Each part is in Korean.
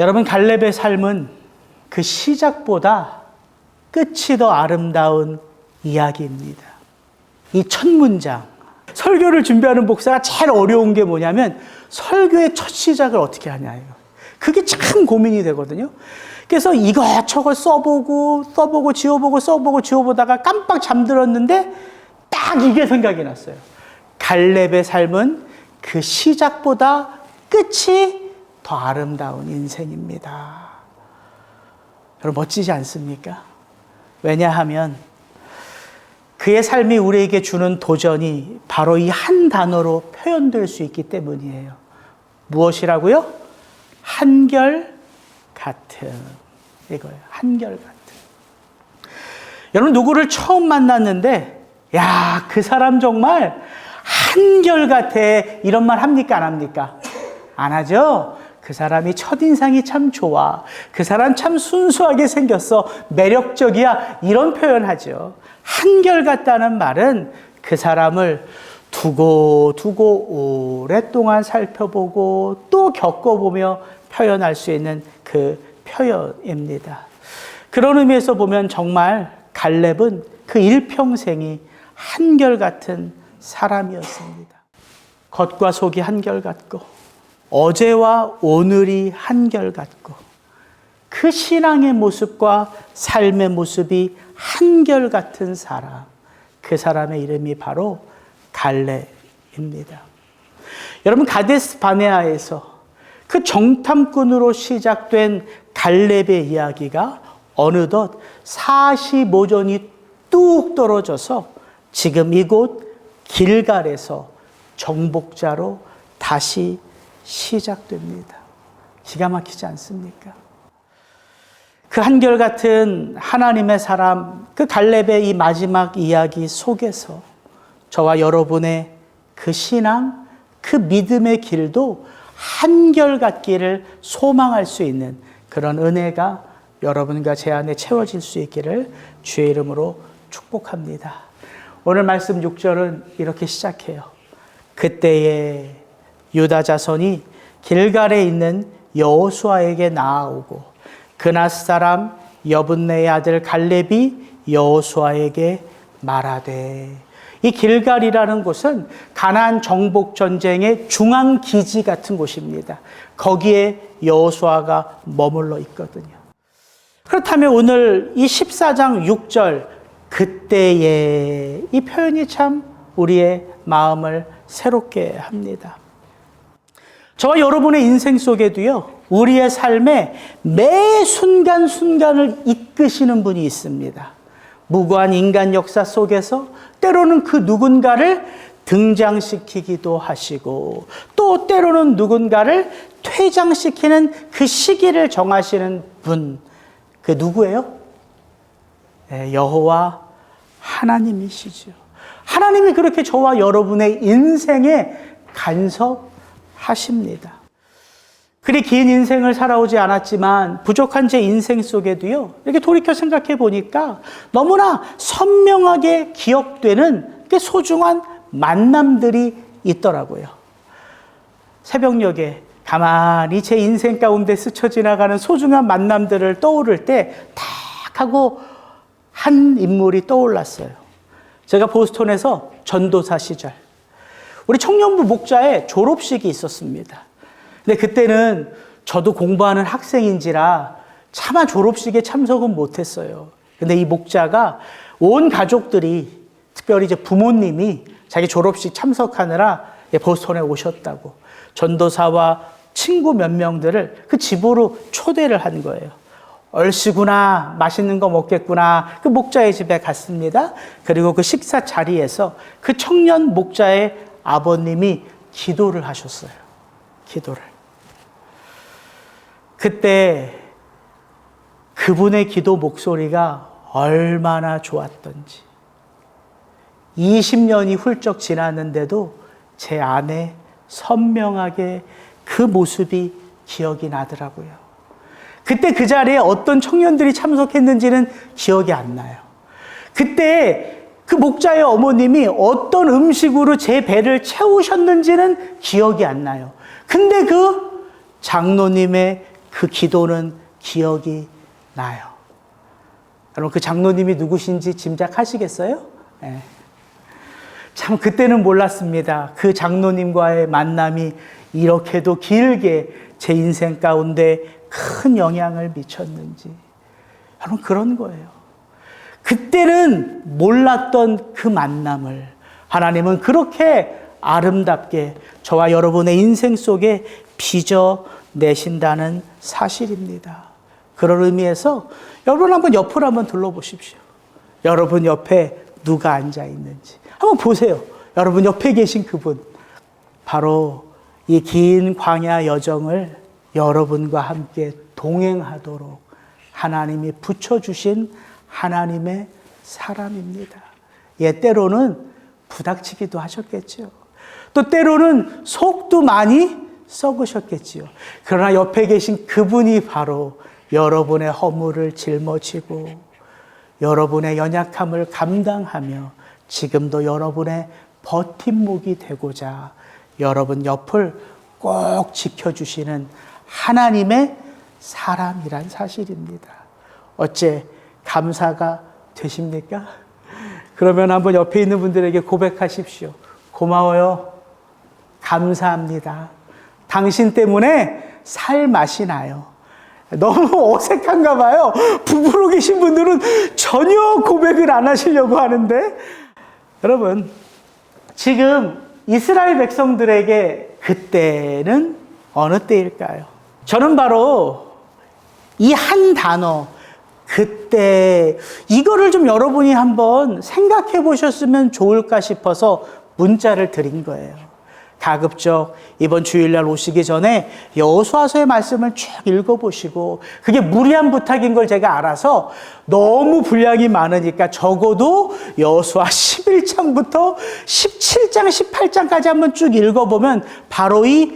여러분, 갈렙의 삶은 그 시작보다 끝이 더 아름다운 이야기입니다. 이 첫 문장, 설교를 준비하는 목사가 제일 어려운 게 뭐냐면 설교의 첫 시작을 어떻게 하냐. 그게 참 고민이 되거든요. 그래서 이것저것 써보고 지워보다가 깜빡 잠들었는데 딱 이게 생각이 났어요. 갈렙의 삶은 그 시작보다 끝이 더 아름다운 인생입니다. 여러분, 멋지지 않습니까? 왜냐하면 그의 삶이 우리에게 주는 도전이 바로 이 한 단어로 표현될 수 있기 때문이에요. 무엇이라고요? 한결같은. 이거예요. 한결같은. 여러분, 누구를 처음 만났는데 야, 그 사람 정말 한결같아, 이런 말 합니까? 안 합니까? 안 하죠? 그 사람이 첫인상이 참 좋아, 그 사람 참 순수하게 생겼어, 매력적이야, 이런 표현하죠. 한결같다는 말은 그 사람을 두고 오랫동안 살펴보고 또 겪어보며 표현할 수 있는 그 표현입니다. 그런 의미에서 보면 정말 갈렙은 그 일평생이 한결같은 사람이었습니다. 겉과 속이 한결같고 어제와 오늘이 한결같고 그 신앙의 모습과 삶의 모습이 한결같은 사람, 그 사람의 이름이 바로 갈렙입니다. 여러분, 가데스 바네아에서 그 정탐꾼으로 시작된 갈렙의 이야기가 어느덧 45전이 뚝 떨어져서 지금 이곳 길갈에서 정복자로 다시 시작됩니다. 기가 막히지 않습니까? 그 한결같은 하나님의 사람, 그 갈렙의 이 마지막 이야기 속에서 저와 여러분의 그 신앙, 그 믿음의 길도 한결같기를 소망할 수 있는 그런 은혜가 여러분과 제 안에 채워질 수 있기를 주의 이름으로 축복합니다. 오늘 말씀 6절은 이렇게 시작해요. 그때에 유다 자손이 길갈에 있는 여호수아에게 나아오고 그낫 사람 여분네의 아들 갈렙이 여호수아에게 말하되, 이 길갈이라는 곳은 가나안 정복 전쟁의 중앙 기지 같은 곳입니다. 거기에 여호수아가 머물러 있거든요. 그렇다면 오늘 이 14장 6절 그때에, 이 표현이 참 우리의 마음을 새롭게 합니다. 저와 여러분의 인생 속에도요, 우리의 삶에 매 순간순간을 이끄시는 분이 있습니다. 무고한 인간 역사 속에서 때로는 그 누군가를 등장시키기도 하시고 또 때로는 누군가를 퇴장시키는 그 시기를 정하시는 분, 그 누구예요? 네, 여호와 하나님이시죠. 하나님이 그렇게 저와 여러분의 인생에 간섭하십니다. 그리 긴 인생을 살아오지 않았지만 부족한 제 인생 속에도요, 이렇게 돌이켜 생각해 보니까 너무나 선명하게 기억되는 소중한 만남들이 있더라고요. 새벽녘에 가만히 제 인생 가운데 스쳐 지나가는 소중한 만남들을 떠오를 때 탁 하고 한 인물이 떠올랐어요. 제가 보스턴에서 전도사 시절 우리 청년부 목자의 졸업식이 있었습니다. 근데 그때는 저도 공부하는 학생인지라 차마 졸업식에 참석은 못했어요. 근데 이 목자가 온 가족들이, 특별히 이제 부모님이 자기 졸업식 참석하느라 보스턴에 오셨다고 전도사와 친구 몇 명들을 그 집으로 초대를 한 거예요. 얼씨구나, 맛있는 거 먹겠구나. 그 목자의 집에 갔습니다. 그리고 그 식사 자리에서 그 청년 목자의 아버님이 기도를 하셨어요. 기도를. 그때 그분의 기도 목소리가 얼마나 좋았던지, 20년이 훌쩍 지났는데도 제 안에 선명하게 그 모습이 기억이 나더라고요. 그때 그 자리에 어떤 청년들이 참석했는지는 기억이 안 나요. 그때 그 목자의 어머님이 어떤 음식으로 제 배를 채우셨는지는 기억이 안 나요. 근데 그 장로님의 그 기도는 기억이 나요. 여러분 그 장로님이 누구신지 짐작하시겠어요? 네. 참 그때는 몰랐습니다. 그 장로님과의 만남이 이렇게도 길게 제 인생 가운데 큰 영향을 미쳤는지. 여러분 그런 거예요. 그때는 몰랐던 그 만남을 하나님은 그렇게 아름답게 저와 여러분의 인생 속에 빚어내신다는 사실입니다. 그런 의미에서 여러분 한번 옆을 한번 둘러보십시오. 여러분 옆에 누가 앉아 있는지 한번 보세요. 여러분 옆에 계신 그분, 바로 이 긴 광야 여정을 여러분과 함께 동행하도록 하나님이 붙여주신 하나님의 사람입니다. 예, 때로는 부닥치기도 하셨겠죠. 또 때로는 속도 많이 썩으셨겠지요. 그러나 옆에 계신 그분이 바로 여러분의 허물을 짊어지고 여러분의 연약함을 감당하며 지금도 여러분의 버팀목이 되고자 여러분 옆을 꼭 지켜주시는 하나님의 사람이란 사실입니다. 어째 감사가 되십니까? 그러면 한번 옆에 있는 분들에게 고백하십시오. 고마워요. 감사합니다. 당신 때문에 살 맛이 나요. 너무 어색한가 봐요. 부부로 계신 분들은 전혀 고백을 안 하시려고 하는데, 여러분 지금 이스라엘 백성들에게 그때는 어느 때일까요? 저는 바로 이 한 단어, 그때, 이거를 좀 여러분이 한번 생각해 보셨으면 좋을까 싶어서 문자를 드린 거예요. 가급적 이번 주일날 오시기 전에 여호수아서의 말씀을 쭉 읽어보시고, 그게 무리한 부탁인 걸 제가 알아서 너무 분량이 많으니까 적어도 여호수아 11장부터 17장, 18장까지 한번 쭉 읽어보면 바로 이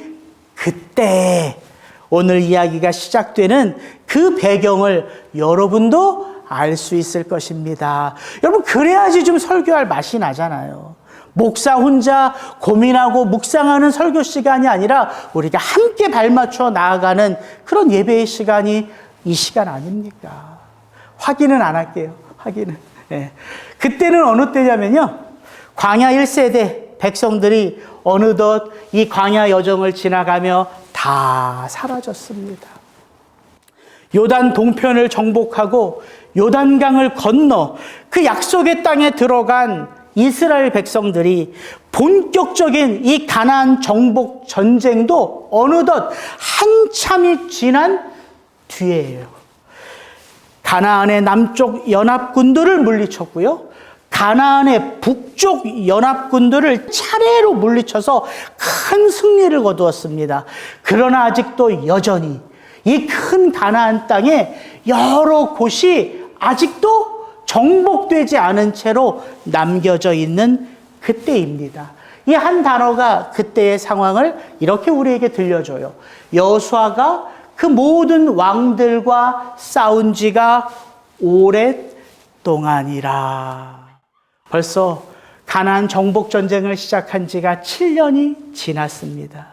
그때, 오늘 이야기가 시작되는 그 배경을 여러분도 알 수 있을 것입니다. 여러분 그래야지 좀 설교할 맛이 나잖아요. 목사 혼자 고민하고 묵상하는 설교 시간이 아니라 우리가 함께 발맞춰 나아가는 그런 예배의 시간이 이 시간 아닙니까? 확인은 안 할게요. 확인은. 네. 그때는 어느 때냐면요, 광야 1세대 백성들이 어느덧 이 광야 여정을 지나가며 다 사라졌습니다. 요단 동편을 정복하고 요단강을 건너 그 약속의 땅에 들어간 이스라엘 백성들이 본격적인 이 가나안 정복 전쟁도 어느덧 한참이 지난 뒤에예요. 가나안의 남쪽 연합군들을 물리쳤고요, 가나안의 북쪽 연합군들을 차례로 물리쳐서 큰 승리를 거두었습니다. 그러나 아직도 여전히 이 큰 가나안 땅에 여러 곳이 아직도 정복되지 않은 채로 남겨져 있는 그때입니다. 이 한 단어가 그때의 상황을 이렇게 우리에게 들려줘요. 여호수아가 그 모든 왕들과 싸운 지가 오랫동안이라. 벌써 가나안 정복 전쟁을 시작한 지가 7년이 지났습니다.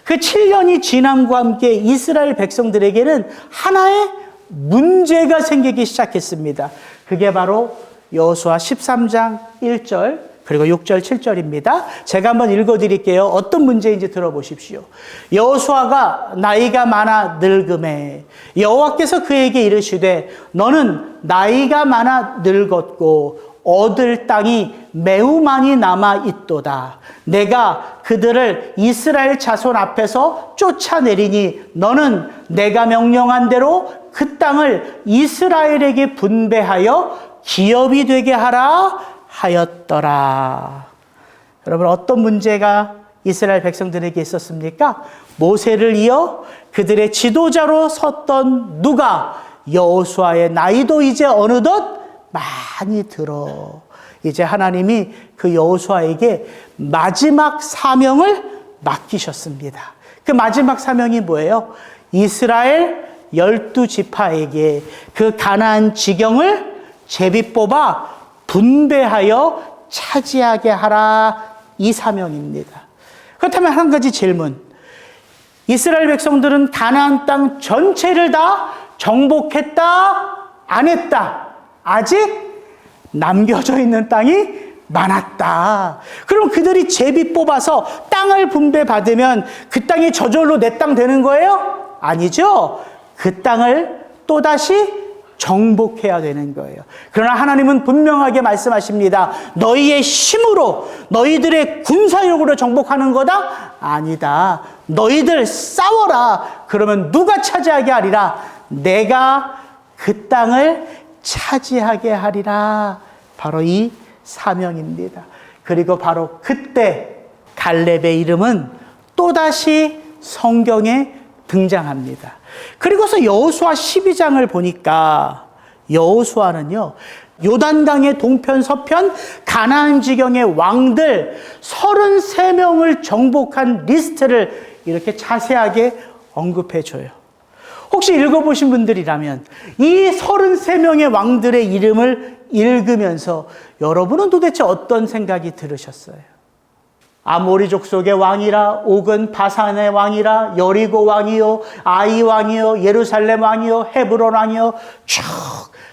그 7년이 지남과 함께 이스라엘 백성들에게는 하나의 문제가 생기기 시작했습니다. 그게 바로 여호수아 13장 1절 그리고 6절 7절입니다. 제가 한번 읽어드릴게요. 어떤 문제인지 들어보십시오. 여호수아가 나이가 많아 늙음에 여호와께서 그에게 이르시되 너는 나이가 많아 늙었고 얻을 땅이 매우 많이 남아 있도다. 내가 그들을 이스라엘 자손 앞에서 쫓아내리니 너는 내가 명령한 대로 그 땅을 이스라엘에게 분배하여 기업이 되게 하라 하였더라. 여러분 어떤 문제가 이스라엘 백성들에게 있었습니까? 모세를 이어 그들의 지도자로 섰던 누가? 여호수아의 나이도 이제 어느덧 많이 들어. 이제 하나님이 그 여호수아에게 마지막 사명을 맡기셨습니다. 그 마지막 사명이 뭐예요? 이스라엘 12지파에게 그 가나안 지경을 제비 뽑아 분배하여 차지하게 하라, 이 사명입니다. 그렇다면 한 가지 질문. 이스라엘 백성들은 가나안 땅 전체를 다 정복했다? 안 했다? 아직 남겨져 있는 땅이 많았다. 그럼 그들이 제비 뽑아서 땅을 분배받으면 그 땅이 저절로 내 땅 되는 거예요? 아니죠. 그 땅을 또다시 정복해야 되는 거예요. 그러나 하나님은 분명하게 말씀하십니다. 너희의 힘으로, 너희들의 군사력으로 정복하는 거다? 아니다. 너희들 싸워라. 그러면 누가 차지하게 하리라? 내가 그 땅을 차지하게 하리라. 바로 이 사명입니다. 그리고 바로 그때 갈렙의 이름은 또다시 성경에 등장합니다. 그리고서 여호수아 12장을 보니까 여호수아는요, 요단강의 동편 서편 가나안 지경의 왕들 33명을 정복한 리스트를 이렇게 자세하게 언급해 줘요. 혹시 읽어보신 분들이라면 이 33명의 왕들의 이름을 읽으면서 여러분은 도대체 어떤 생각이 들으셨어요? 아모리 족속의 왕이라, 옥은 바산의 왕이라, 여리고 왕이요, 아이 왕이요, 예루살렘 왕이요, 헤브론 왕이요, 쭉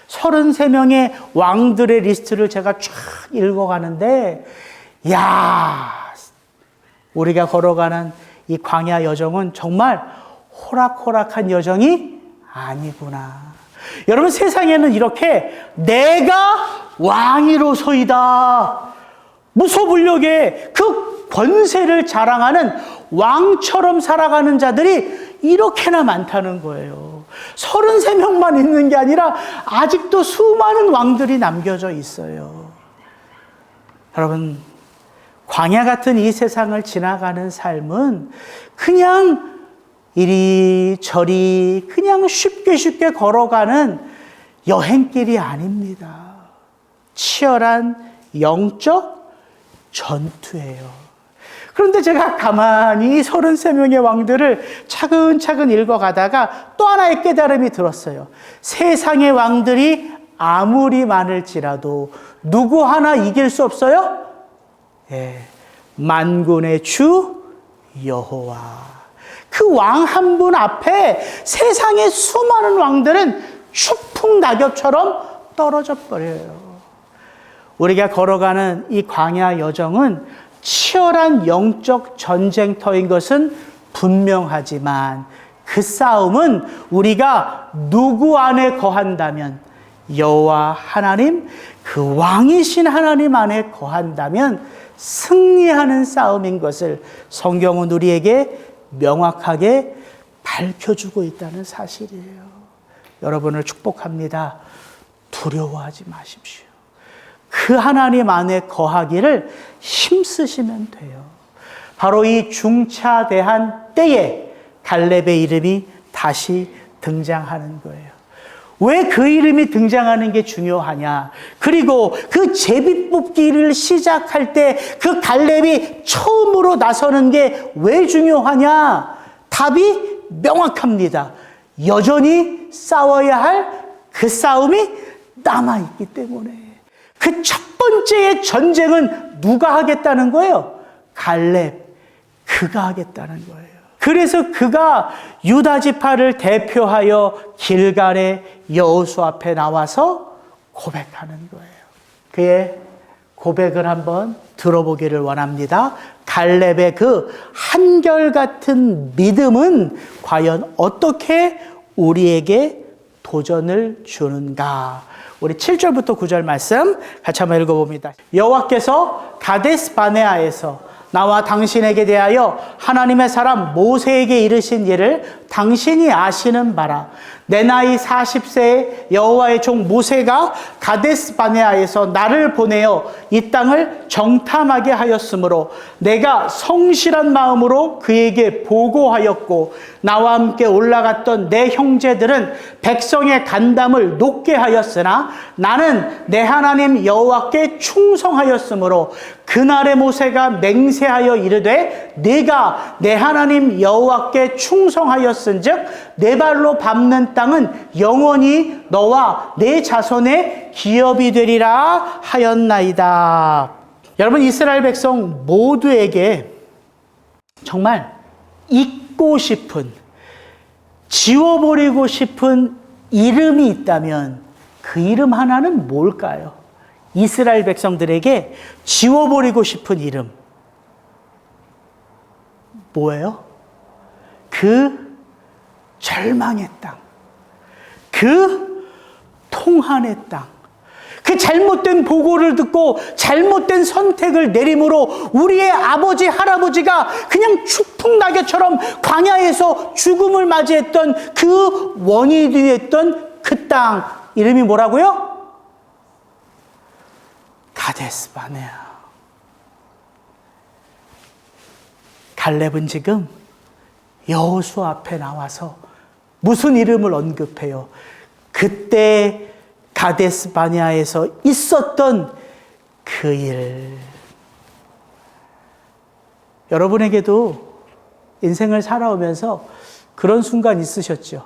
33명의 왕들의 리스트를 제가 쭉 읽어가는데, 야, 우리가 걸어가는 이 광야 여정은 정말 호락호락한 여정이 아니구나. 여러분, 세상에는 이렇게 내가 왕이로소이다, 무소불력의 그 권세를 자랑하는 왕처럼 살아가는 자들이 이렇게나 많다는 거예요. 33명만 있는 게 아니라 아직도 수많은 왕들이 남겨져 있어요. 여러분, 광야 같은 이 세상을 지나가는 삶은 그냥 이리저리 그냥 쉽게 걸어가는 여행길이 아닙니다. 치열한 영적 전투예요. 그런데 제가 가만히 33명의 왕들을 차근차근 읽어가다가 또 하나의 깨달음이 들었어요. 세상의 왕들이 아무리 많을지라도 누구 하나 이길 수 없어요? 예, 만군의 주 여호와. 그 왕 한 분 앞에 세상의 수많은 왕들은 추풍 낙엽처럼 떨어져 버려요. 우리가 걸어가는 이 광야 여정은 치열한 영적 전쟁터인 것은 분명하지만 그 싸움은 우리가 누구 안에 거한다면, 여호와 하나님, 그 왕이신 하나님 안에 거한다면 승리하는 싸움인 것을 성경은 우리에게 명확하게 밝혀주고 있다는 사실이에요. 여러분을 축복합니다. 두려워하지 마십시오. 그 하나님 안에 거하기를 힘쓰시면 돼요. 바로 이 중차대한 때에 갈렙의 이름이 다시 등장하는 거예요. 왜 그 이름이 등장하는 게 중요하냐? 그리고 그 제비 뽑기를 시작할 때 그 갈렙이 처음으로 나서는 게 왜 중요하냐? 답이 명확합니다. 여전히 싸워야 할 그 싸움이 남아있기 때문에. 그 첫 번째의 전쟁은 누가 하겠다는 거예요? 갈렙, 그가 하겠다는 거예요. 그래서 그가 유다 지파를 대표하여 길갈의 여호수 앞에 나와서 고백하는 거예요. 그의 고백을 한번 들어보기를 원합니다. 갈렙의 그 한결같은 믿음은 과연 어떻게 우리에게 도전을 주는가? 우리 7절부터 9절 말씀 같이 한번 읽어봅니다. 여호와께서 가데스 바네아에서 나와 당신에게 대하여 하나님의 사람 모세에게 이르신 일을 당신이 아시는 바라. 내 나이 40세에 여호와의 종 모세가 가데스 바네아에서 나를 보내어 이 땅을 정탐하게 하였으므로 내가 성실한 마음으로 그에게 보고하였고 나와 함께 올라갔던 내 형제들은 백성의 간담을 높게 하였으나 나는 내 하나님 여호와께 충성하였으므로 그날의 모세가 맹세하여 이르되 네가 내 하나님 여호와께 충성하였은즉 내 발로 밟는 땅은 영원히 너와 내 자손의 기업이 되리라 하였나이다. 여러분, 이스라엘 백성 모두에게 정말 잊고 싶은, 지워버리고 싶은 이름이 있다면 그 이름 하나는 뭘까요? 이스라엘 백성들에게 지워버리고 싶은 이름. 뭐예요? 그 절망의 땅, 그 통한의 땅, 그 잘못된 보고를 듣고 잘못된 선택을 내림으로 우리의 아버지, 할아버지가 그냥 추풍낙엽처럼 광야에서 죽음을 맞이했던 그 원인이 됐던 그 땅, 이름이 뭐라고요? 가데스 바네아. 갈렙은 지금 여호수아 앞에 나와서 무슨 이름을 언급해요? 그때 가데스 바네아에서 있었던 그 일. 여러분에게도 인생을 살아오면서 그런 순간 있으셨죠?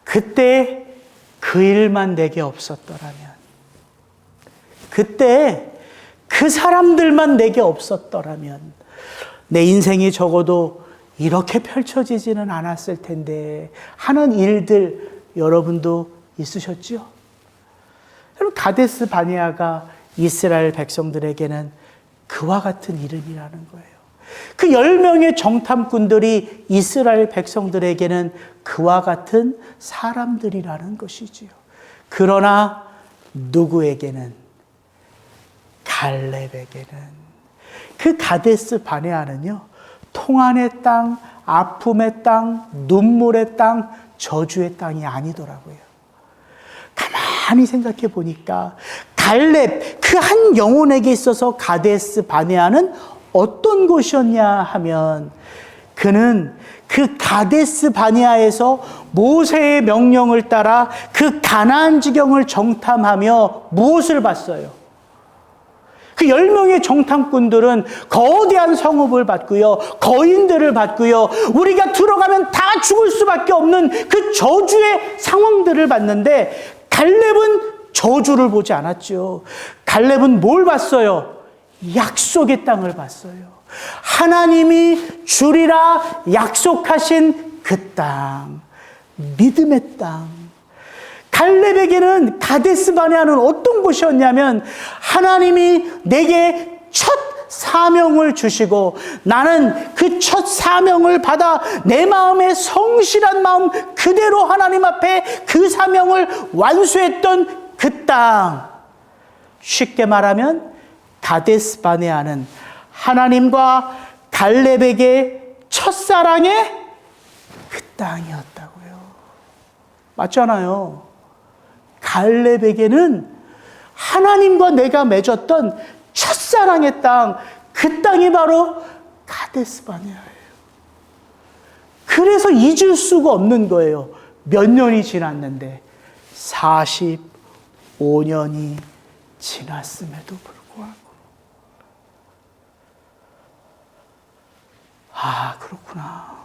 그때 그 일만 내게 없었더라면, 그때 그 사람들만 내게 없었더라면 내 인생이 적어도 이렇게 펼쳐지지는 않았을 텐데 하는 일들 여러분도 있으셨죠? 여러분, 가데스 바네아가 이스라엘 백성들에게는 그와 같은 이름이라는 거예요. 그 10명의 정탐꾼들이 이스라엘 백성들에게는 그와 같은 사람들이라는 것이지요. 그러나 누구에게는? 갈렙에게는. 그 가데스 바네아는요, 통한의 땅, 아픔의 땅, 눈물의 땅, 저주의 땅이 아니더라고요. 가만히 생각해 보니까 갈렙, 그 한 영혼에게 있어서 가데스 바네아는 어떤 곳이었냐 하면, 그는 그 가데스 바네아에서 모세의 명령을 따라 그 가나안 지경을 정탐하며 무엇을 봤어요? 그 10명의 정탐꾼들은 거대한 성읍을 봤고요, 거인들을 봤고요, 우리가 들어가면 다 죽을 수밖에 없는 그 저주의 상황들을 봤는데, 갈렙은 저주를 보지 않았죠. 갈렙은 뭘 봤어요? 약속의 땅을 봤어요. 하나님이 주리라 약속하신 그 땅, 믿음의 땅. 갈렙에게는 가데스 바네아는 어떤 곳이었냐면, 하나님이 내게 첫 사명을 주시고 나는 그 첫 사명을 받아 내 마음의 성실한 마음 그대로 하나님 앞에 그 사명을 완수했던 그 땅. 쉽게 말하면 가데스 바네아는 하나님과 갈렙에게 첫사랑의 그 땅이었다고요. 맞잖아요. 갈렙에게는 하나님과 내가 맺었던 첫사랑의 땅, 그 땅이 바로 가데스 바네아예요. 그래서 잊을 수가 없는 거예요. 몇 년이 지났는데 45년이 지났음에도 불구하고. 아, 그렇구나.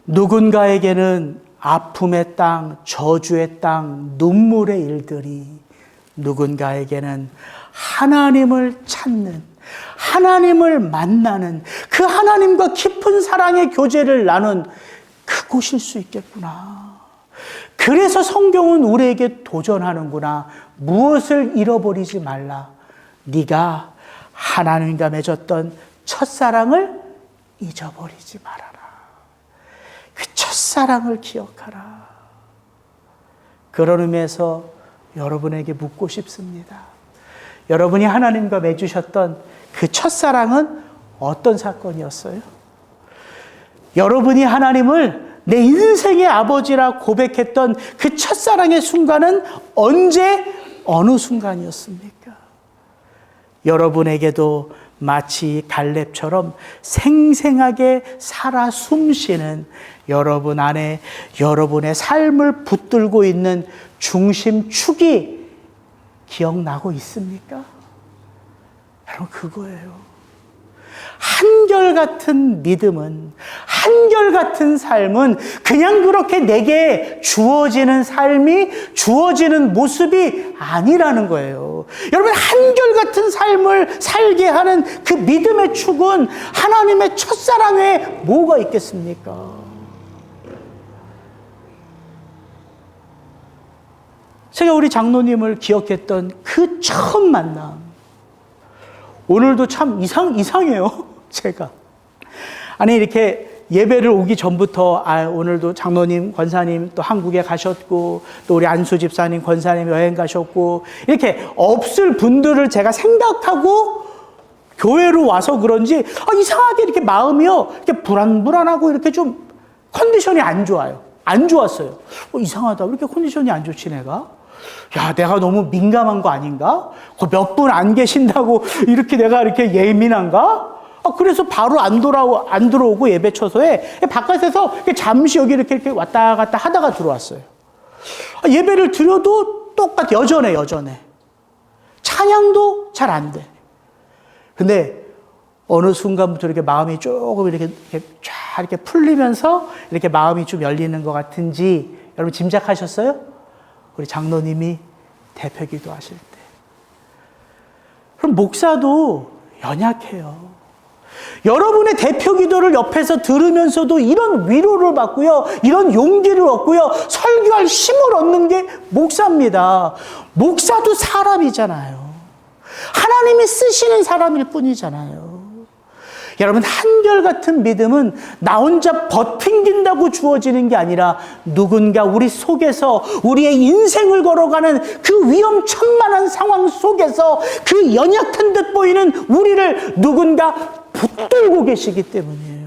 누군가에게는 아픔의 땅, 저주의 땅, 눈물의 일들이, 누군가에게는 하나님을 찾는, 하나님을 만나는, 그 하나님과 깊은 사랑의 교제를 나눈 그곳일 수 있겠구나. 그래서 성경은 우리에게 도전하는구나. 무엇을 잃어버리지 말라. 네가 하나님과 맺었던 첫사랑을 잊어버리지 말아라. 그 첫사랑을 기억하라. 그런 의미에서 여러분에게 묻고 싶습니다. 여러분이 하나님과 맺으셨던 그 첫사랑은 어떤 사건이었어요? 여러분이 하나님을 내 인생의 아버지라 고백했던 그 첫사랑의 순간은 언제, 어느 순간이었습니까? 여러분에게도 마치 갈렙처럼 생생하게 살아 숨쉬는 여러분 안에 여러분의 삶을 붙들고 있는 중심축이 기억나고 있습니까? 여러분, 그거예요. 한결같은 믿음은, 한결같은 삶은 그냥 그렇게 내게 주어지는 삶이, 주어지는 모습이 아니라는 거예요. 여러분, 한결같은 삶을 살게 하는 그 믿음의 축은 하나님의 첫사랑에 뭐가 있겠습니까? 제가 우리 장로님을 기억했던 그 처음 만남, 오늘도 참 이상해요, 제가. 아니, 이렇게 예배를 오기 전부터, 오늘도 장로님, 권사님 또 한국에 가셨고, 또 우리 안수 집사님, 권사님 여행 가셨고, 이렇게 없을 분들을 제가 생각하고 교회로 와서 그런지, 이상하게 이렇게 마음이요, 이렇게 불안불안하고 이렇게 좀 컨디션이 안 좋아요. 안 좋았어요. 이상하다. 왜 이렇게 컨디션이 안 좋지, 내가? 야, 내가 너무 민감한 거 아닌가? 몇 분 안 계신다고 이렇게 내가 이렇게 예민한가? 그래서 바로 안 들어오고 예배 처소에 바깥에서 잠시 여기 이렇게 왔다 갔다 하다가 들어왔어요. 예배를 드려도 여전해. 찬양도 잘 안 돼. 근데 어느 순간부터 이렇게 마음이 조금 이렇게 쫙 이렇게 풀리면서 이렇게 마음이 좀 열리는 것 같은지 여러분 짐작하셨어요? 우리 장로님이 대표기도 하실 때. 그럼 목사도 연약해요. 여러분의 대표기도를 옆에서 들으면서도 이런 위로를 받고요, 이런 용기를 얻고요, 설교할 힘을 얻는 게 목사입니다. 목사도 사람이잖아요. 하나님이 쓰시는 사람일 뿐이잖아요. 여러분, 한결같은 믿음은 나 혼자 버팅긴다고 주어지는 게 아니라 누군가 우리 속에서 우리의 인생을 걸어가는 그 위험천만한 상황 속에서 그 연약한 듯 보이는 우리를 누군가 붙들고 계시기 때문이에요.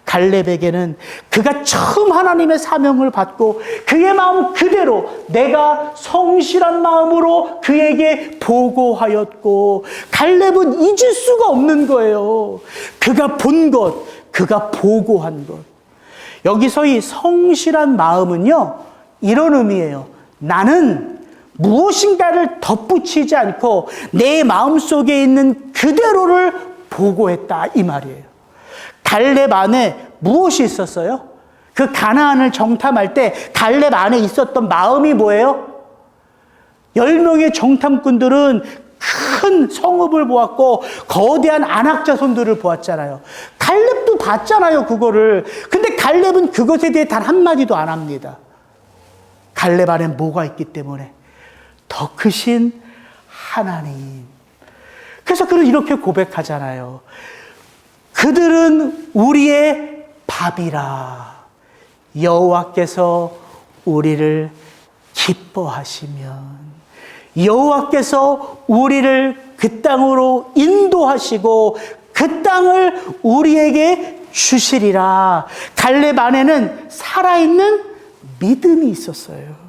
갈렙에게는 그가 처음 하나님의 사명을 받고 그의 마음 그대로 내가 성실한 마음으로 그에게 보고하였고, 갈렙은 잊을 수가 없는 거예요. 그가 본 것, 그가 보고한 것. 여기서 이 성실한 마음은요, 이런 의미예요. 나는 무엇인가를 덧붙이지 않고 내 마음속에 있는 그대로를 보고했다, 이 말이에요. 갈렙 안에 무엇이 있었어요? 그 가나안을 정탐할 때 갈렙 안에 있었던 마음이 뭐예요? 10명의 정탐꾼들은 큰 성읍을 보았고 거대한 아낙 자손들을 보았잖아요. 갈렙도 봤잖아요, 그거를. 근데 갈렙은 그것에 대해 단 한마디도 안 합니다. 갈렙 안에 뭐가 있기 때문에? 더 크신 하나님. 그래서 그는 이렇게 고백하잖아요. 그들은 우리의 밥이라. 여호와께서 우리를 기뻐하시면, 여호와께서 우리를 그 땅으로 인도하시고 그 땅을 우리에게 주시리라. 갈렙 안에는 살아있는 믿음이 있었어요.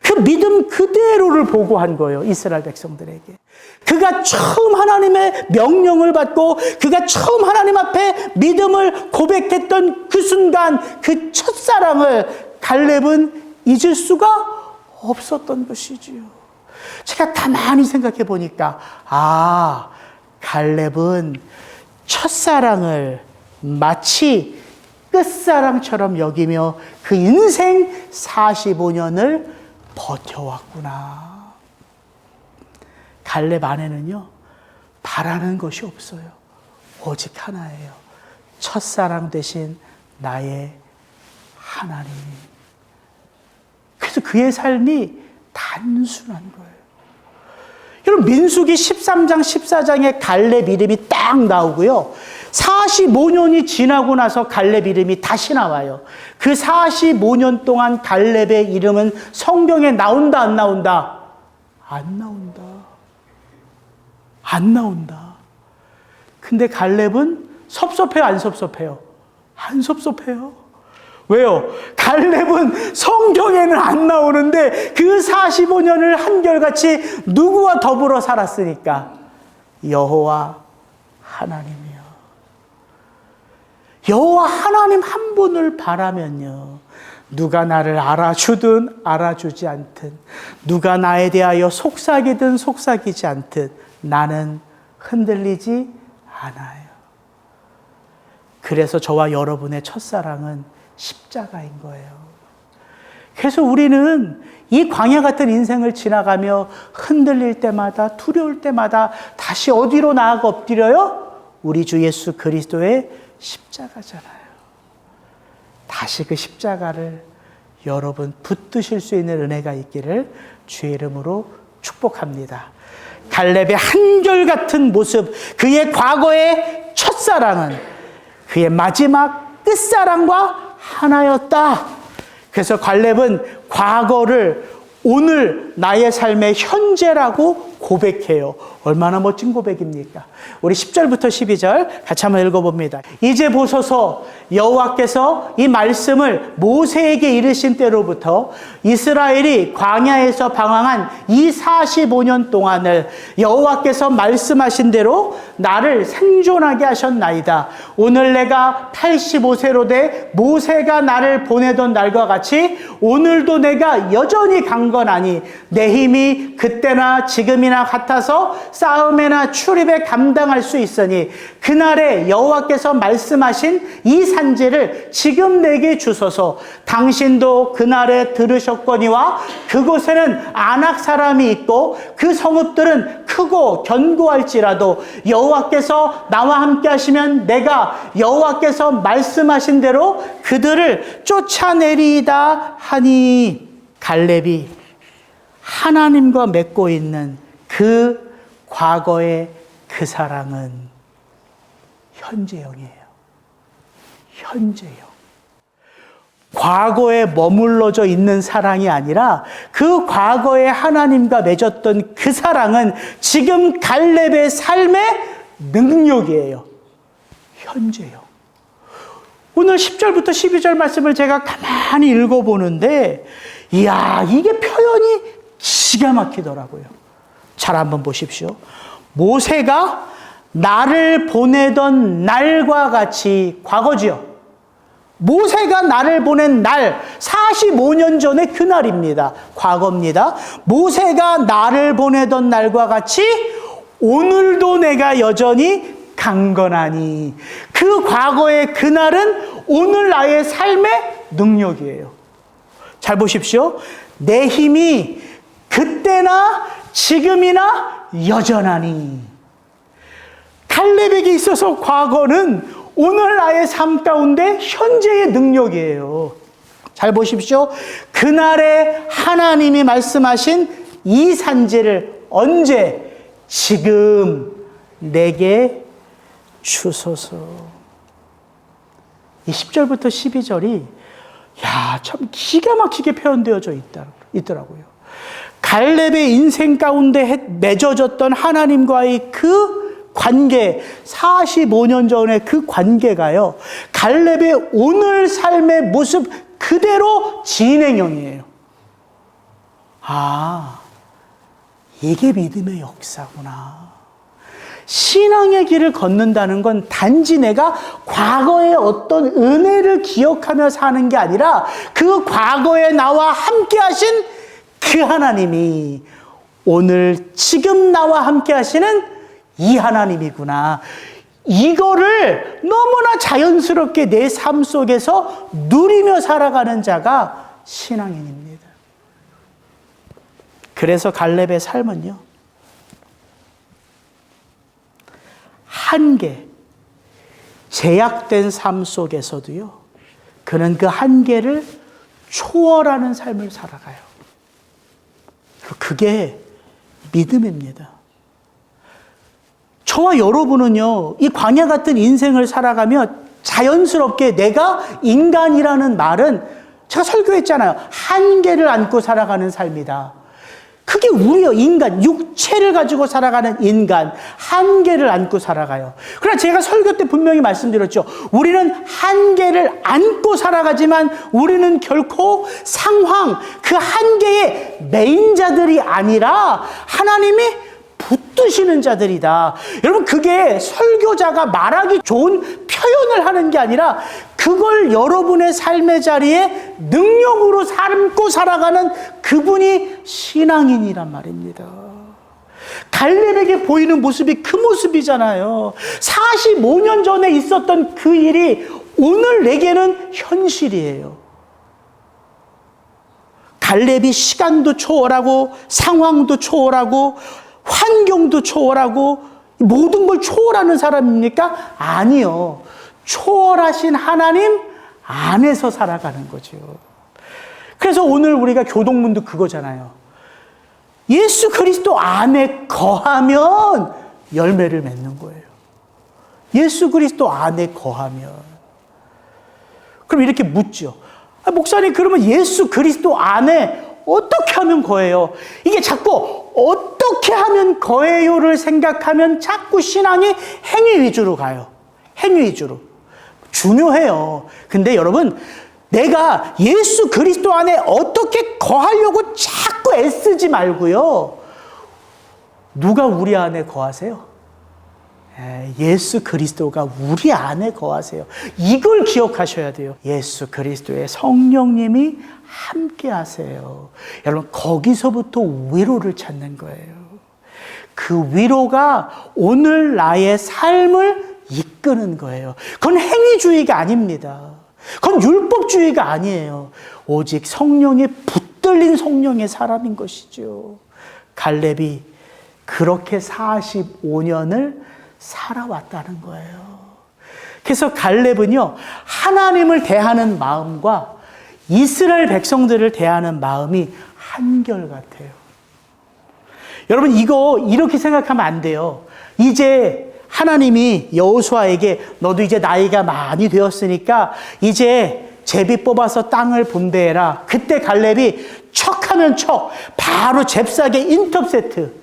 그 믿음 그대로를 보고한 거예요, 이스라엘 백성들에게. 그가 처음 하나님의 명령을 받고 그가 처음 하나님 앞에 믿음을 고백했던 그 순간, 그 첫사랑을 갈렙은 잊을 수가 없었던 것이지요. 제가 가만히 생각해 보니까, 갈렙은 첫사랑을 마치 끝사랑처럼 여기며 그 인생 45년을 버텨왔구나. 갈렙 안에는요, 바라는 것이 없어요. 오직 하나예요. 첫사랑 되신 나의 하나님. 그래서 그의 삶이 단순한 거예요. 여러분, 민수기 13장, 14장에 갈렙 이름이 딱 나오고요. 45년이 지나고 나서 갈렙 이름이 다시 나와요. 그 45년 동안 갈렙의 이름은 성경에 나온다, 안 나온다? 안 나온다. 안 나온다. 근데 갈렙은 섭섭해요, 안 섭섭해요? 안 섭섭해요. 왜요? 갈렙은 성경에는 안 나오는데 그 45년을 한결같이 누구와 더불어 살았으니까? 여호와 하나님이요. 여호와 하나님 한 분을 바라면요, 누가 나를 알아주든 알아주지 않든, 누가 나에 대하여 속삭이든 속삭이지 않든 나는 흔들리지 않아요. 그래서 저와 여러분의 첫사랑은 십자가인 거예요. 그래서 우리는 이 광야 같은 인생을 지나가며 흔들릴 때마다 두려울 때마다 다시 어디로 나아가 엎드려요? 우리 주 예수 그리스도의 십자가잖아요. 다시 그 십자가를 여러분 붙드실 수 있는 은혜가 있기를 주의 이름으로 축복합니다. 갈렙의 한결같은 모습, 그의 과거의 첫사랑은 그의 마지막 끝사랑과 하나였다. 그래서 갈렙은 과거를 오늘 나의 삶의 현재라고 고백해요. 얼마나 멋진 고백입니까? 우리 10절부터 12절 같이 한번 읽어봅니다. 이제 보소서, 여호와께서 이 말씀을 모세에게 이르신 때로부터 이스라엘이 광야에서 방황한 이 45년 동안을 여호와께서 말씀하신 대로 나를 생존하게 하셨나이다. 오늘 내가 85세로 돼 모세가 나를 보내던 날과 같이 오늘도 내가 여전히 강건하니 내 힘이 그때나 지금이나 같아서 싸움에나 출입에 감당할 수 있으니 그날에 여호와께서 말씀하신 이 산지를 지금 내게 주소서. 당신도 그날에 들으셨거니와 그곳에는 아낙 사람이 있고 그 성읍들은 크고 견고할지라도 여호와께서 나와 함께 하시면 내가 여호와께서 말씀하신 대로 그들을 쫓아내리이다 하니. 갈렙이 하나님과 맺고 있는 그 과거의 그 사랑은 현재형이에요. 현재형. 과거에 머물러져 있는 사랑이 아니라 그 과거에 하나님과 맺었던 그 사랑은 지금 갈렙의 삶의 능력이에요. 현재형. 오늘 10절부터 12절 말씀을 제가 가만히 읽어보는데 이야, 이게 표현이 기가 막히더라고요. 잘 한번 보십시오. 모세가 나를 보내던 날과 같이, 과거지요. 모세가 나를 보낸 날, 45년 전의 그날입니다. 과거입니다. 모세가 나를 보내던 날과 같이 오늘도 내가 여전히 강건하니. 그 과거의 그날은 오늘 나의 삶의 능력이에요. 잘 보십시오. 내 힘이 그때나 지금이나 여전하니. 갈렙에게 있어서 과거는 오늘 나의 삶 가운데 현재의 능력이에요. 잘 보십시오. 그날에 하나님이 말씀하신 이 산지를 언제? 지금 내게 주소서. 이 10절부터 12절이 참 기가 막히게 표현되어져 있더라고요. 갈렙의 인생 가운데 맺어졌던 하나님과의 그 관계, 45년 전의 그 관계가요, 갈렙의 오늘 삶의 모습 그대로 진행형이에요. 이게 믿음의 역사구나. 신앙의 길을 걷는다는 건 단지 내가 과거의 어떤 은혜를 기억하며 사는 게 아니라 그 과거에 나와 함께 하신 그 하나님이 오늘 지금 나와 함께 하시는 이 하나님이구나. 이거를 너무나 자연스럽게 내 삶 속에서 누리며 살아가는 자가 신앙인입니다. 그래서 갈렙의 삶은요, 한계, 제약된 삶 속에서도요, 그는 그 한계를 초월하는 삶을 살아가요. 그게 믿음입니다. 저와 여러분은요, 이 광야 같은 인생을 살아가며 자연스럽게 내가 인간이라는 말은, 제가 설교했잖아요. 한계를 안고 살아가는 삶이다. 그게 우리요, 인간, 육체를 가지고 살아가는 인간, 한계를 안고 살아가요. 그러나 제가 설교 때 분명히 말씀드렸죠. 우리는 한계를 안고 살아가지만 우리는 결코 상황, 그 한계의 메인자들이 아니라 하나님이 붙드시는 자들이다. 여러분, 그게 설교자가 말하기 좋은 표현을 하는 게 아니라 그걸 여러분의 삶의 자리에 능력으로 삶고 살아가는 그분이 신앙인이란 말입니다. 갈렙에게 보이는 모습이 그 모습이잖아요. 45년 전에 있었던 그 일이 오늘 내게는 현실이에요. 갈렙이 시간도 초월하고 상황도 초월하고 환경도 초월하고 모든 걸 초월하는 사람입니까? 아니요. 초월하신 하나님 안에서 살아가는 거죠. 그래서 오늘 우리가 교동문도 그거잖아요. 예수 그리스도 안에 거하면 열매를 맺는 거예요. 예수 그리스도 안에 거하면. 그럼 이렇게 묻죠. 목사님, 그러면 예수 그리스도 안에 어떻게 하면 거해요? 이게 자꾸 어떻게 하면 거해요를 생각하면 자꾸 신앙이 행위 위주로 가요. 행위 위주로. 중요해요. 근데 여러분, 내가 예수 그리스도 안에 어떻게 거하려고 자꾸 애쓰지 말고요. 누가 우리 안에 거하세요? 예수 그리스도가 우리 안에 거하세요. 이걸 기억하셔야 돼요. 예수 그리스도의 성령님이 함께 하세요. 여러분, 거기서부터 위로를 찾는 거예요. 그 위로가 오늘 나의 삶을 이끄는 거예요. 그건 행위주의가 아닙니다. 그건 율법주의가 아니에요. 오직 성령에 붙들린 성령의 사람인 것이죠. 갈렙이 그렇게 45년을 살아왔다는 거예요. 그래서 갈렙은요, 하나님을 대하는 마음과 이스라엘 백성들을 대하는 마음이 한결같아요. 여러분, 이거 이렇게 생각하면 안 돼요. 이제 하나님이 여호수아에게 너도 이제 나이가 많이 되었으니까 이제 제비 뽑아서 땅을 분배해라. 그때 갈렙이 척하면 척, 바로 잽싸게 인터셉트.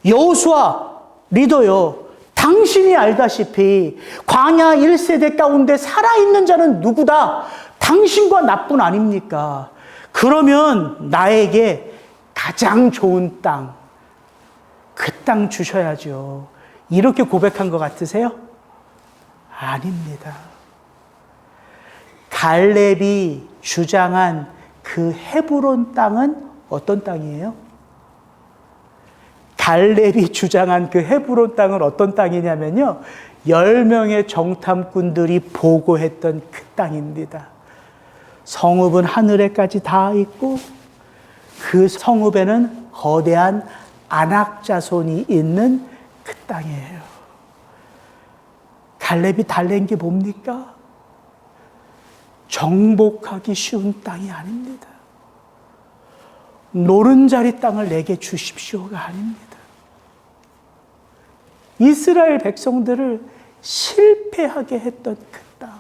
여호수아 리더요, 당신이 알다시피 광야 1세대 가운데 살아있는 자는 누구다? 당신과 나뿐 아닙니까? 그러면 나에게 가장 좋은 땅, 그 땅 주셔야죠. 이렇게 고백한 것 같으세요? 아닙니다. 갈렙이 주장한 그 헤브론 땅은 어떤 땅이에요? 갈렙이 주장한 그 헤브론 땅은 어떤 땅이냐면요, 10명의 정탐꾼들이 보고했던 그 땅입니다. 성읍은 하늘에까지 다 있고 그 성읍에는 거대한 아낙 자손이 있는 그 땅이에요. 갈렙이 달랜 게 뭡니까? 정복하기 쉬운 땅이 아닙니다. 노른자리 땅을 내게 주십시오가 아닙니다. 이스라엘 백성들을 실패하게 했던 그 땅,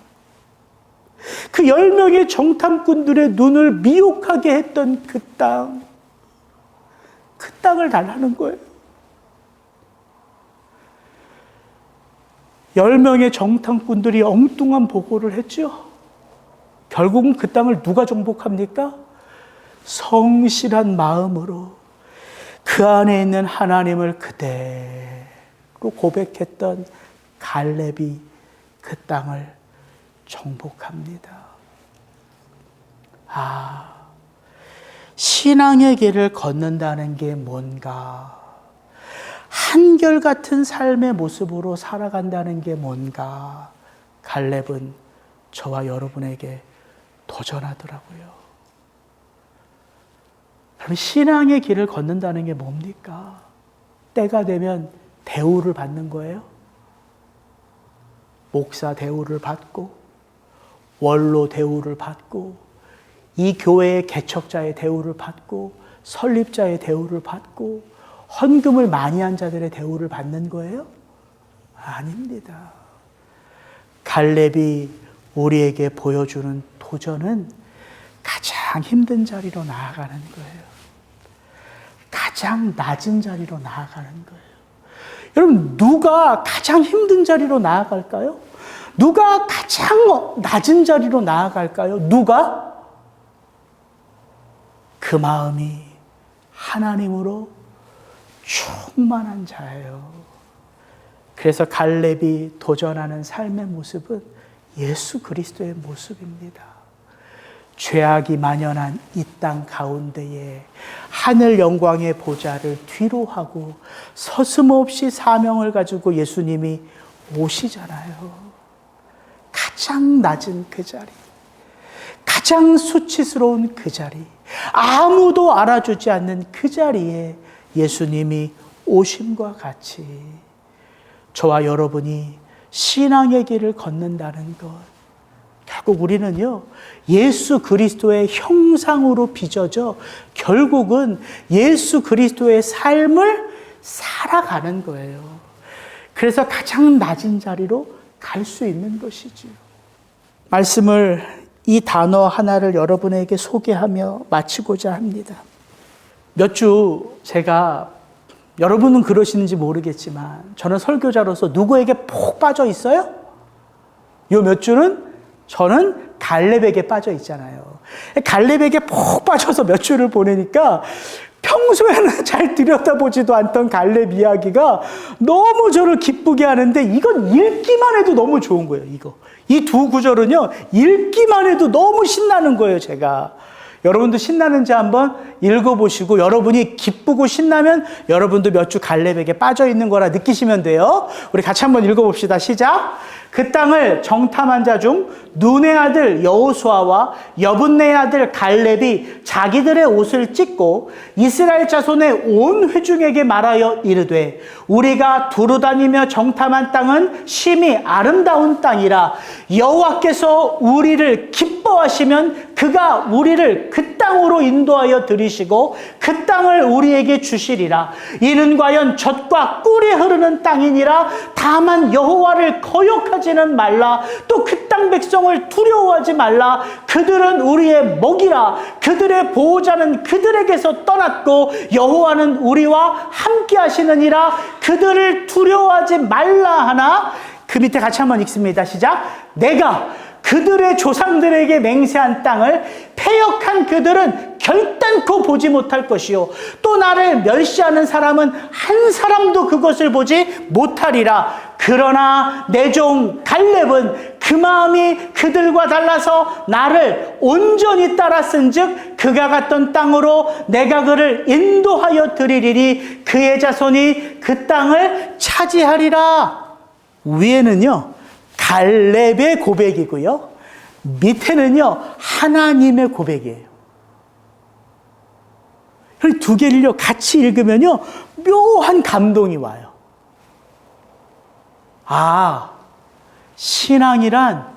그 10명의 정탐꾼들의 눈을 미혹하게 했던 그 땅, 그 땅을 달라는 거예요. 10명의 정탐꾼들이 엉뚱한 보고를 했죠. 결국은 그 땅을 누가 정복합니까? 성실한 마음으로 그 안에 있는 하나님을 그대로 고백했던 갈렙이 그 땅을 정복합니다. 신앙의 길을 걷는다는 게 뭔가, 한결같은 삶의 모습으로 살아간다는 게 뭔가, 갈렙은 저와 여러분에게 도전하더라고요. 그럼 신앙의 길을 걷는다는 게 뭡니까? 때가 되면 대우를 받는 거예요. 목사 대우를 받고, 원로 대우를 받고, 이 교회의 개척자의 대우를 받고, 설립자의 대우를 받고, 헌금을 많이 한 자들의 대우를 받는 거예요? 아닙니다. 갈렙이 우리에게 보여주는 도전은 가장 힘든 자리로 나아가는 거예요. 가장 낮은 자리로 나아가는 거예요. 여러분, 누가 가장 힘든 자리로 나아갈까요? 누가 가장 낮은 자리로 나아갈까요? 누가? 그 마음이 하나님으로 충만한 자예요. 그래서 갈렙이 도전하는 삶의 모습은 예수 그리스도의 모습입니다. 죄악이 만연한 이 땅 가운데에 하늘 영광의 보좌를 뒤로 하고 서슴없이 사명을 가지고 예수님이 오시잖아요. 가장 낮은 그 자리, 가장 수치스러운 그 자리, 아무도 알아주지 않는 그 자리에 예수님이 오심과 같이 저와 여러분이 신앙의 길을 걷는다는 것, 결국 우리는요, 예수 그리스도의 형상으로 빚어져 결국은 예수 그리스도의 삶을 살아가는 거예요. 그래서 가장 낮은 자리로 갈 수 있는 것이지요. 말씀을, 이 단어 하나를 여러분에게 소개하며 마치고자 합니다. 몇 주 제가, 여러분은 그러시는지 모르겠지만 저는 설교자로서 누구에게 푹 빠져 있어요? 요 몇 주는 저는 갈렙에게 빠져 있잖아요. 갈렙에게 푹 빠져서 몇 주를 보내니까 평소에는 잘 들여다보지도 않던 갈렙 이야기가 너무 저를 기쁘게 하는데, 이건 읽기만 해도 너무 좋은 거예요. 이 두 구절은요, 읽기만 해도 너무 신나는 거예요. 제가 여러분도 신나는지 한번 읽어보시고, 여러분이 기쁘고 신나면 여러분도 몇 주 갈렙에게 빠져 있는 거라 느끼시면 돼요. 우리 같이 한번 읽어봅시다. 시작. 그 땅을 정탐한 자 중 눈의 아들 여호수아와 여분네의 아들 갈렙이 자기들의 옷을 찢고 이스라엘 자손의 온 회중에게 말하여 이르되, 우리가 두루다니며 정탐한 땅은 심히 아름다운 땅이라. 여호와께서 우리를 기뻐하시면 그가 우리를 그 땅으로 인도하여 들이시고 그 땅을 우리에게 주시리라. 이는 과연 젖과 꿀이 흐르는 땅이니라. 다만 여호와를 거역하지는 말라. 또 그 땅 백성을 두려워하지 말라. 그들은 우리의 먹이라. 그들의 보호자는 그들에게서 떠났고 여호와는 우리와 함께 하시느니라. 그들을 두려워하지 말라 하나. 그 밑에 같이 한번 읽습니다. 시작. 내가 그들의 조상들에게 맹세한 땅을 패역한 그들은 결단코 보지 못할 것이요, 또 나를 멸시하는 사람은 한 사람도 그것을 보지 못하리라. 그러나 내 종 갈렙은 그 마음이 그들과 달라서 나를 온전히 따랐은즉 그가 갔던 땅으로 내가 그를 인도하여 드리리니 그의 자손이 그 땅을 차지하리라. 위에는요 갈렙의 고백이고요, 밑에는요 하나님의 고백이에요. 이 두 개를요 같이 읽으면요 묘한 감동이 와요. 아, 신앙이란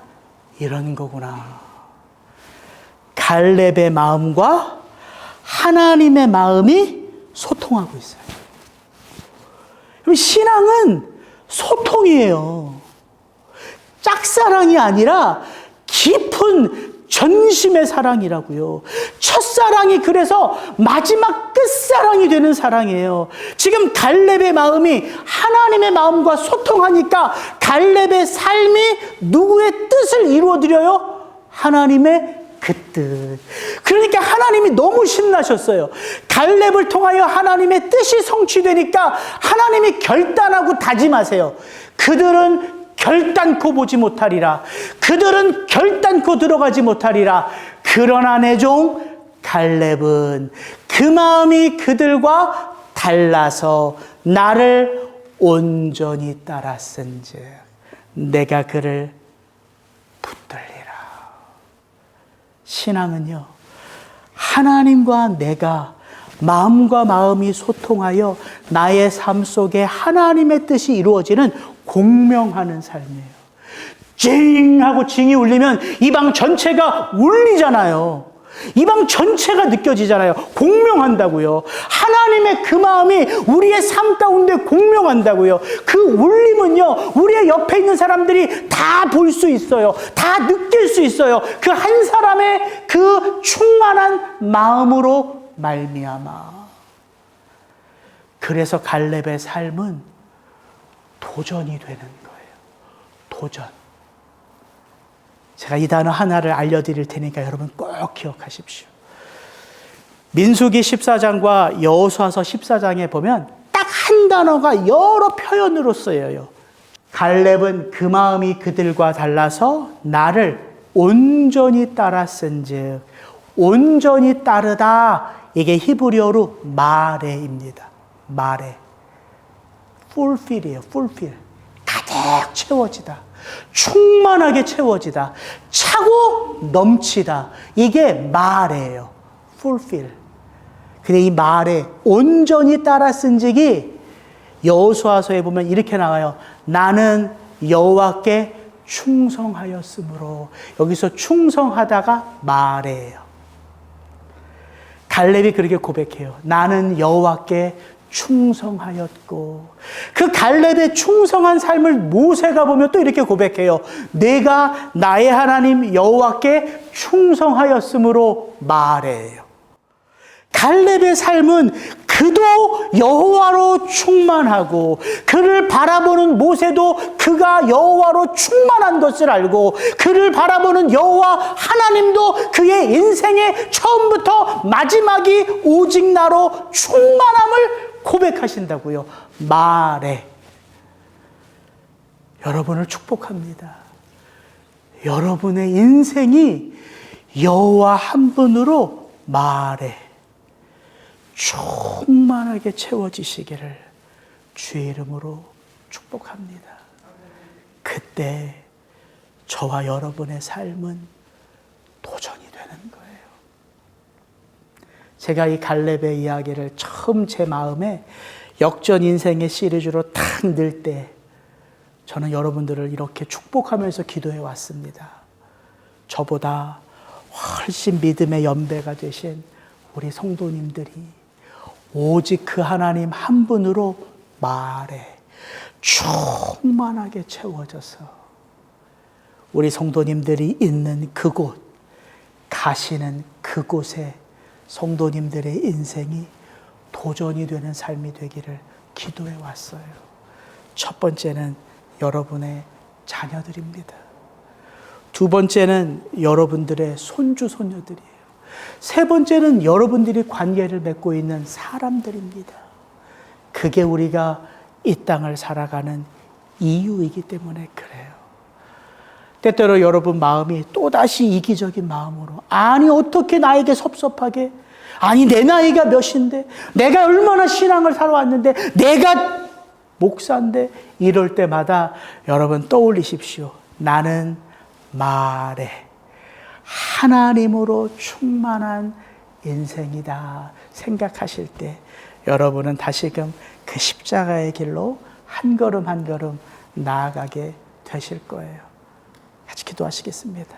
이런 거구나. 갈렙의 마음과 하나님의 마음이 소통하고 있어요. 신앙은 소통이에요. 짝사랑이 아니라 깊은 전심의 사랑이라고요. 첫사랑이 그래서 마지막 끝사랑이 되는 사랑이에요. 지금 갈렙의 마음이 하나님의 마음과 소통하니까 갈렙의 삶이 누구의 뜻을 이루어드려요? 하나님의 그 뜻. 그러니까 하나님이 너무 신나셨어요. 갈렙을 통하여 하나님의 뜻이 성취되니까 하나님이 결단하고 다짐하세요. 그들은 결단코 보지 못하리라. 그들은 결단코 들어가지 못하리라. 그러나 내 종 갈렙은 그 마음이 그들과 달라서 나를 온전히 따랐은즉 내가 그를 붙들리라. 신앙은요, 하나님과 내가 마음과 마음이 소통하여 나의 삶 속에 하나님의 뜻이 이루어지는 공명하는 삶이에요. 징 하고 징이 울리면 이 방 전체가 울리잖아요. 이 방 전체가 느껴지잖아요. 공명한다고요. 하나님의 그 마음이 우리의 삶 가운데 공명한다고요. 그 울림은요, 우리의 옆에 있는 사람들이 다 볼 수 있어요. 다 느낄 수 있어요. 그 한 사람의 그 충만한 마음으로 말미암아. 그래서 갈렙의 삶은 도전이 되는 거예요. 도전. 제가 이 단어 하나를 알려드릴 테니까 여러분 꼭 기억하십시오. 민수기 14장과 여호수아서 14장에 보면 딱 한 단어가 여러 표현으로 쓰여요. 갈렙은 그 마음이 그들과 달라서 나를 온전히 따랐은즉, 온전히 따르다, 이게 히브리어로 마레입니다. 마레. fulfill이에요. fulfill. 가득 채워지다. 충만하게 채워지다. 차고 넘치다. 이게 마레예요. fulfill. 근데 이 말에 온전히 따라 쓴 적이 여호수아서에 보면 이렇게 나와요. 나는 여호와께 충성하였으므로. 여기서 충성하다가 말해요. 갈렙이 그렇게 고백해요. 나는 여호와께 충성하였고. 그 갈렙의 충성한 삶을 모세가 보면 또 이렇게 고백해요. 내가 나의 하나님 여호와께 충성하였으므로 말해요. 갈렙의 삶은 그도 여호와로 충만하고 그를 바라보는 모세도 그가 여호와로 충만한 것을 알고 그를 바라보는 여호와 하나님도 그의 인생의 처음부터 마지막이 오직 나로 충만함을 고백하신다고요. 말해. 여러분을 축복합니다. 여러분의 인생이 여호와 한 분으로 말해. 충만하게 채워지시기를 주의 이름으로 축복합니다. 그때 저와 여러분의 삶은 도전이 되는 거예요. 제가 이 갈렙의 이야기를 처음 제 마음에 역전 인생의 시리즈로 탁 넣을 때 저는 여러분들을 이렇게 축복하면서 기도해 왔습니다. 저보다 훨씬 믿음의 연배가 되신 우리 성도님들이 오직 그 하나님 한 분으로 말해 충만하게 채워져서 우리 성도님들이 있는 그곳, 가시는 그곳에 성도님들의 인생이 도전이 되는 삶이 되기를 기도해 왔어요. 첫 번째는 여러분의 자녀들입니다. 두 번째는 여러분들의 손주, 손녀들이에요. 세 번째는 여러분들이 관계를 맺고 있는 사람들입니다. 그게 우리가 이 땅을 살아가는 이유이기 때문에 그래요. 때때로 여러분 마음이 또다시 이기적인 마음으로 아니 어떻게 나에게 섭섭하게 아니 내 나이가 몇인데 내가 얼마나 신앙을 살아왔는데 내가 목사인데 이럴 때마다 여러분 떠올리십시오. 나는 말해 하나님으로 충만한 인생이다 생각하실 때 여러분은 다시금 그 십자가의 길로 한 걸음 한 걸음 나아가게 되실 거예요. 같이 기도하시겠습니다.